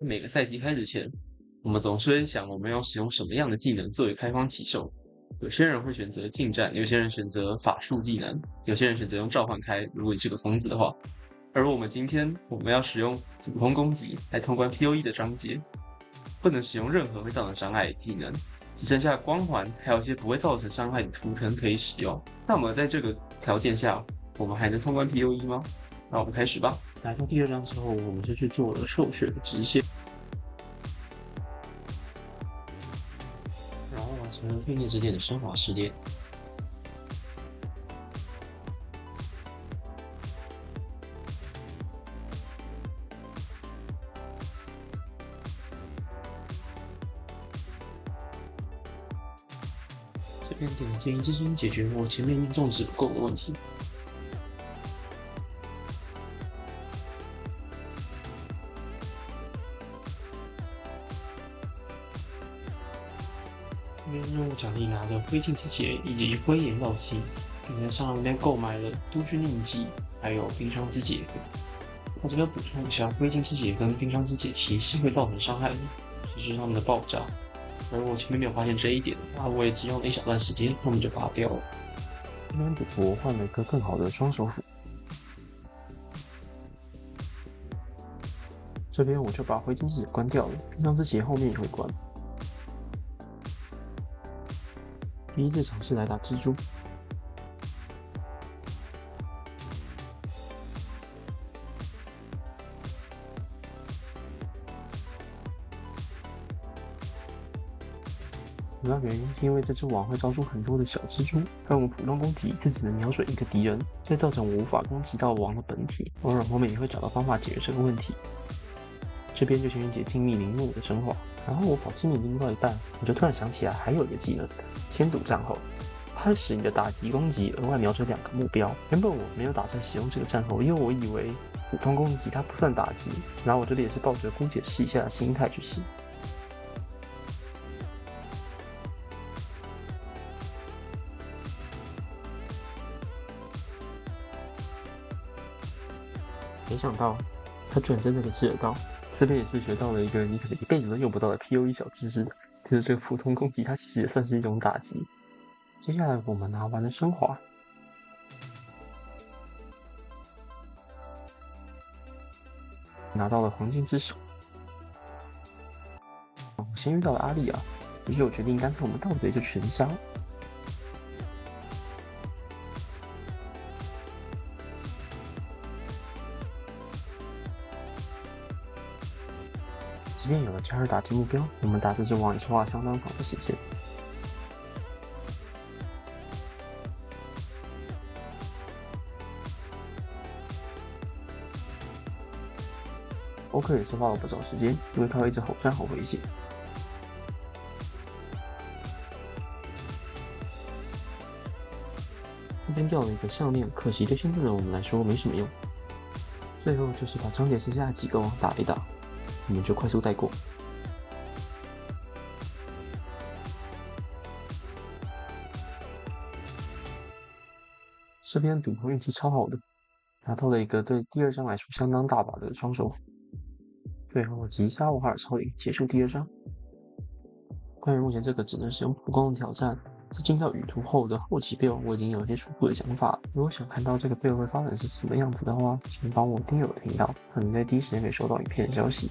每个赛季开始前，我们总是会想我们要使用什么样的技能作为开荒起手。有些人会选择近战，有些人选择法术技能，有些人选择用召唤开。如果你是个疯子的话，而我们要使用普通攻击来通关 POE 的章节，不能使用任何会造成伤害的技能，只剩下光环，还有一些不会造成伤害的图腾可以使用。那么在这个条件下，我们还能通关 POE 吗？那我们开始吧。来到第二章之后，我们就去做了兽血的支线，然后完成了罪孽之恋的升华试炼。这边点了建议之星，解决我前面命中值不够的问题。这边任务奖励拿了灰烬之结以及灰岩药剂，并在上面购买了督军印记，还有冰霜之结。我这边补充一下，灰烬之结跟冰霜之结其实会造成伤害的，只是它们的爆炸。而我前面没有发现这一点的话，我也只用了一小段时间，后面就拔掉了。这边赌博换了一个更好的双手斧，这边我就把灰烬之结关掉了，冰霜之结后面也会关。第一次尝试来打蜘蛛，主要原因是因为这只网会招出很多的小蜘蛛，而我们普通攻击就只能瞄准一个敌人，所以造成我无法攻击到网的本体。偶尔我们也会找到方法解决这个问题。这边就先解静谧陵墓的升华，然后我把静谧陵墓到一半，我就突然想起来还有一个技能千组战后，它使你的打击攻击额外瞄准2个目标。原本我没有打算使用这个战后，因为我以为普通攻击它不算打击，然后我这里也是抱着姑且试一下的心态去试。没想到他居然真的给吃得到，这边也是学到了一个你可能一辈子都用不到的 POE 小知识，就是这个普通攻击它其实也算是一种打击。接下来我们拿完了升华，拿到了黄金之手。我先遇到了阿丽亚，于是我决定干脆我们盗贼就全杀。即便有了加尔打击目标，我们打这只网也是花了相当长的时间。欧克也是花了不少时间，因为他会一直吼山好危险。这边掉了一个项链，可惜对现在的我们来说没什么用。最后就是把章节剩下的几个网打一打，我们就快速带过。这边赌博运气超好的，拿到了一个对第二章来说相当大把的双手斧。最后击杀瓦尔超灵，结束第二章。关于目前这个只能使用普攻的挑战，在进到旅途后的后期 build 我已经有一些初步的想法。如果想看到这个 build 会发展是什么样子的话，请帮我订阅我的频道，让你在第一时间可以收到影片的消息。